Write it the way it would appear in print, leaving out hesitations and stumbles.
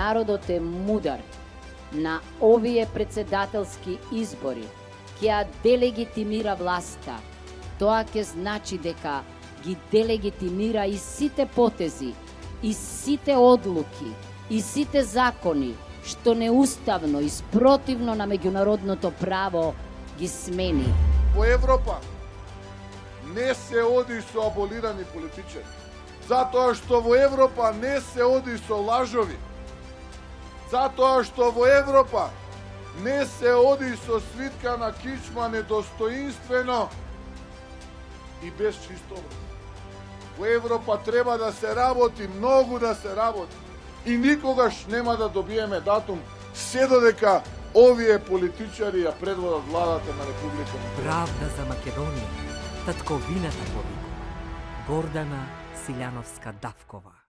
народот е мудар, на овие председателски избори ќе ја делегитимира власта, тоа ќе значи дека ги делегитимира и сите потези, и сите одлуки, и сите закони, што неуставно и спротивно на меѓународното право ги смени. Во Европа не се оди со аболирани политичари, затоа што во Европа не се оди со лажови, затоа што во Европа не се оди со свитка на кичма недостоинствено и без чист образ. Во Европа треба да се работи, многу да се работи. И никогаш нема да добиеме датум се додека овие политичари ја предводат владата на Република. Правда за Македонија, татковината повика. Гордана Силјановска-Давкова.